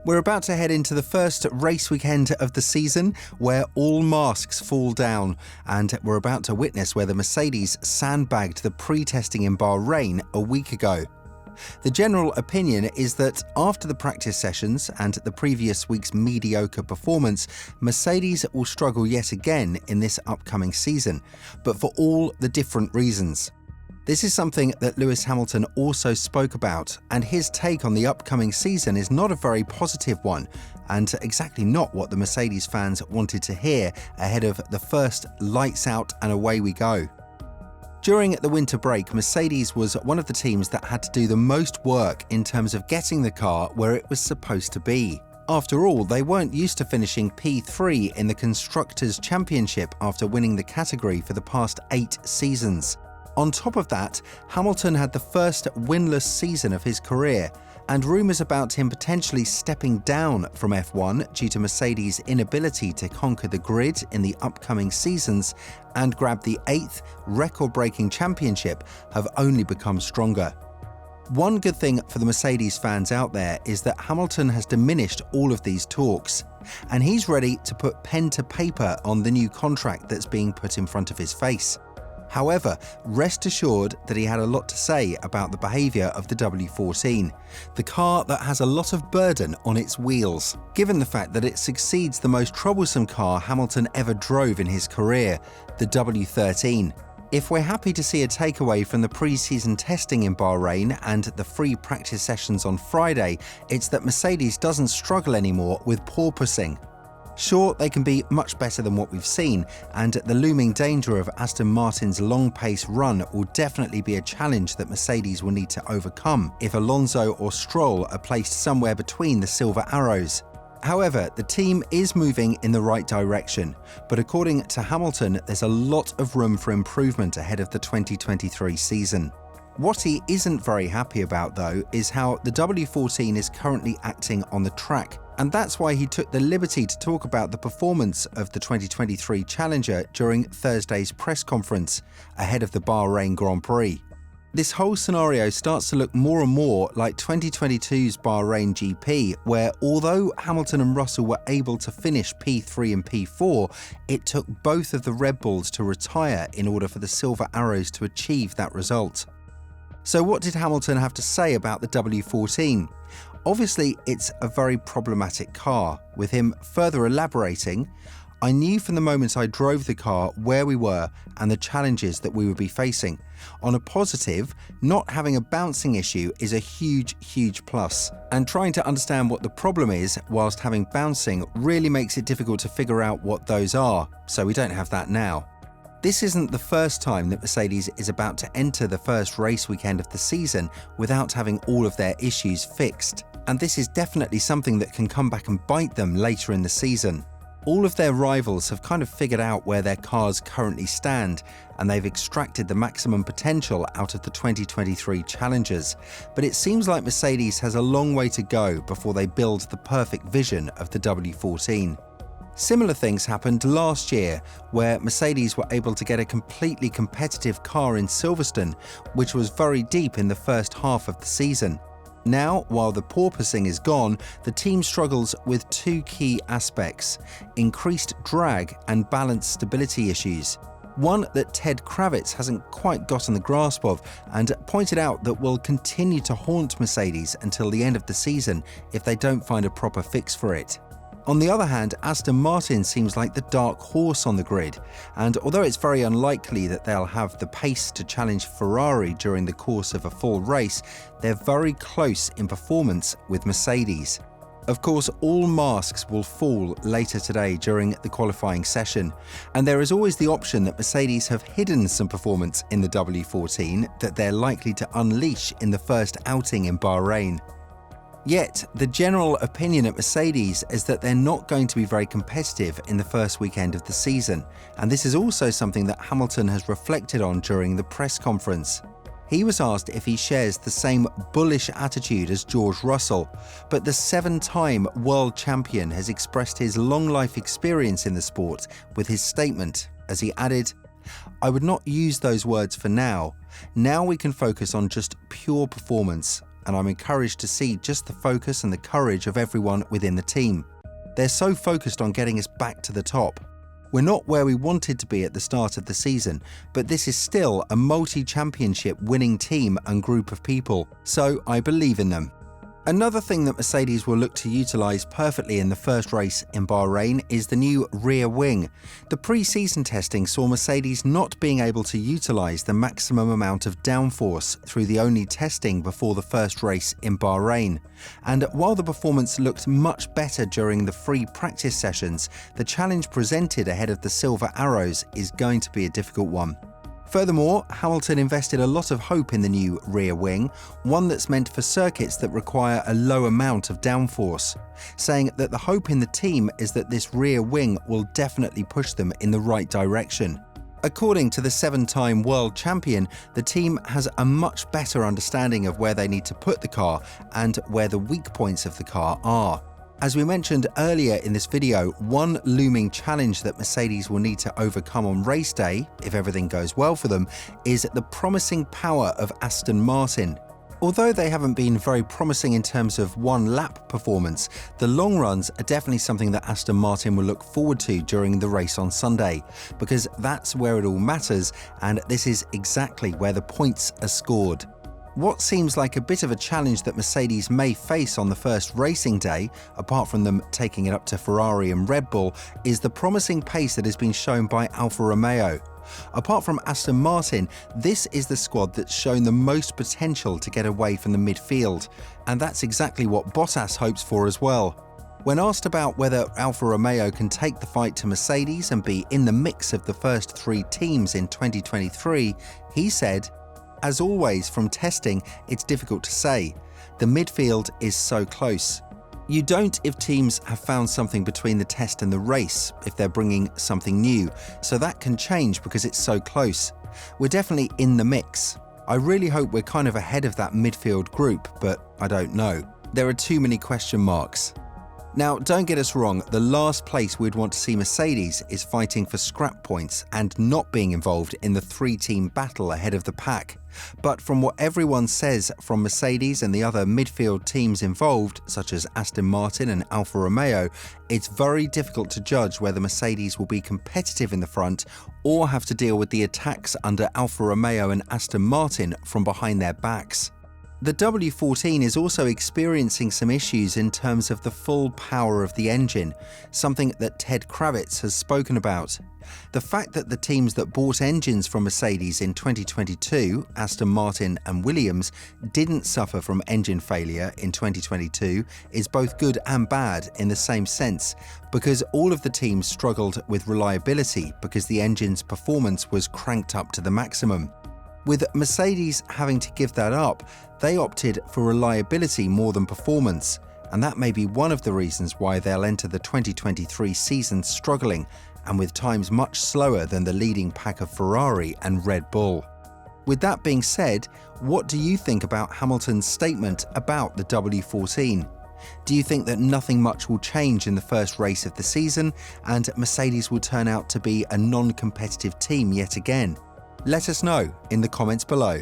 We're about to head into the first race weekend of the season where all masks fall down, and we're about to witness where the Mercedes sandbagged the pre-testing in Bahrain a week ago. The general opinion is that after the practice sessions and the previous week's mediocre performance, Mercedes will struggle yet again in this upcoming season, but for all the different reasons. This is something that Lewis Hamilton also spoke about, and his take on the upcoming season is not a very positive one, and exactly not what the Mercedes fans wanted to hear ahead of the first lights out and away we go. During the winter break, Mercedes was one of the teams that had to do the most work in terms of getting the car where it was supposed to be. After all, they weren't used to finishing P3 in the Constructors' Championship after winning the category for the past 8 seasons. On top of that, Hamilton had the first winless season of his career, and rumours about him potentially stepping down from F1 due to Mercedes' inability to conquer the grid in the upcoming seasons and grab the 8th record-breaking championship have only become stronger. One good thing for the Mercedes fans out there is that Hamilton has diminished all of these talks, and he's ready to put pen to paper on the new contract that's being put in front of his face. However, rest assured that he had a lot to say about the behaviour of the W14, the car that has a lot of burden on its wheels, given the fact that it succeeds the most troublesome car Hamilton ever drove in his career, the W13. If we're happy to see a takeaway from the pre-season testing in Bahrain and the free practice sessions on Friday, it's that Mercedes doesn't struggle anymore with porpoising. Sure, they can be much better than what we've seen, and the looming danger of Aston Martin's long-pace run will definitely be a challenge that Mercedes will need to overcome if Alonso or Stroll are placed somewhere between the silver arrows. However, the team is moving in the right direction, but according to Hamilton, there's a lot of room for improvement ahead of the 2023 season. What he isn't very happy about, though, is how the W14 is currently acting on the track, and that's why he took the liberty to talk about the performance of the 2023 Challenger during Thursday's press conference ahead of the Bahrain Grand Prix. This whole scenario starts to look more and more like 2022's Bahrain GP, where although Hamilton and Russell were able to finish P3 and P4, it took both of the Red Bulls to retire in order for the Silver Arrows to achieve that result. So what did Hamilton have to say about the W14? Obviously, it's a very problematic car. With him further elaborating, I knew from the moment I drove the car where we were and the challenges that we would be facing. On a positive, not having a bouncing issue is a huge plus. And trying to understand what the problem is whilst having bouncing really makes it difficult to figure out what those are, so we don't have that now. This isn't the first time that Mercedes is about to enter the first race weekend of the season without having all of their issues fixed, and this is definitely something that can come back and bite them later in the season. All of their rivals have kind of figured out where their cars currently stand, and they've extracted the maximum potential out of the 2023 Challengers, but it seems like Mercedes has a long way to go before they build the perfect vision of the W14. Similar things happened last year, where Mercedes were able to get a completely competitive car in Silverstone, which was very deep in the first half of the season. Now, while the porpoising is gone, the team struggles with 2 key aspects: increased drag and balance stability issues. One that Ted Kravitz hasn't quite gotten the grasp of, and pointed out that will continue to haunt Mercedes until the end of the season if they don't find a proper fix for it. On the other hand, Aston Martin seems like the dark horse on the grid, and although it's very unlikely that they'll have the pace to challenge Ferrari during the course of a full race, they're very close in performance with Mercedes. Of course, all masks will fall later today during the qualifying session, and there is always the option that Mercedes have hidden some performance in the W14 that they're likely to unleash in the first outing in Bahrain. Yet, the general opinion at Mercedes is that they're not going to be very competitive in the first weekend of the season, and this is also something that Hamilton has reflected on during the press conference. He was asked if he shares the same bullish attitude as George Russell, but the 7-time world champion has expressed his long life experience in the sport with his statement, as he added, "I would not use those words for now. Now we can focus on just pure performance. and I'm encouraged to see just the focus and the courage of everyone within the team. They're so focused on getting us back to the top. We're not where we wanted to be at the start of the season, but this is still a multi-championship winning team and group of people, so I believe in them. Another thing that Mercedes will look to utilise perfectly in the first race in Bahrain is the new rear wing. The pre-season testing saw Mercedes not being able to utilise the maximum amount of downforce through the only testing before the first race in Bahrain. And while the performance looked much better during the free practice sessions, the challenge presented ahead of the Silver Arrows is going to be a difficult one. Furthermore, Hamilton invested a lot of hope in the new rear wing, one that's meant for circuits that require a low amount of downforce, saying that the hope in the team is that this rear wing will definitely push them in the right direction. According to the 7-time world champion, the team has a much better understanding of where they need to put the car and where the weak points of the car are. As we mentioned earlier in this video, one looming challenge that Mercedes will need to overcome on race day, if everything goes well for them, is the promising power of Aston Martin. Although they haven't been very promising in terms of one-lap performance, the long runs are definitely something that Aston Martin will look forward to during the race on Sunday, because that's where it all matters, and this is exactly where the points are scored. What seems like a bit of a challenge that Mercedes may face on the first racing day, apart from them taking it up to Ferrari and Red Bull, is the promising pace that has been shown by Alfa Romeo. Apart from Aston Martin, this is the squad that's shown the most potential to get away from the midfield, and that's exactly what Bottas hopes for as well. When asked about whether Alfa Romeo can take the fight to Mercedes and be in the mix of the first 3 teams in 2023, he said, "As always, from testing, it's difficult to say. The midfield is so close. You don't if teams have found something between the test and the race, if they're bringing something new, so that can change because it's so close. We're definitely in the mix. I really hope we're kind of ahead of that midfield group, but I don't know. There are too many question marks." Now, don't get us wrong, the last place we'd want to see Mercedes is fighting for scrap points and not being involved in the 3-team battle ahead of the pack. But from what everyone says from Mercedes and the other midfield teams involved, such as Aston Martin and Alfa Romeo, it's very difficult to judge whether Mercedes will be competitive in the front or have to deal with the attacks under Alfa Romeo and Aston Martin from behind their backs. The W14 is also experiencing some issues in terms of the full power of the engine, something that Ted Kravitz has spoken about. The fact that the teams that bought engines from Mercedes in 2022, Aston Martin and Williams, didn't suffer from engine failure in 2022 is both good and bad in the same sense, because all of the teams struggled with reliability because the engine's performance was cranked up to the maximum. With Mercedes having to give that up, they opted for reliability more than performance, and that may be one of the reasons why they'll enter the 2023 season struggling and with times much slower than the leading pack of Ferrari and Red Bull. With that being said, what do you think about Hamilton's statement about the W14? Do you think that nothing much will change in the first race of the season and Mercedes will turn out to be a non-competitive team yet again? Let us know in the comments below.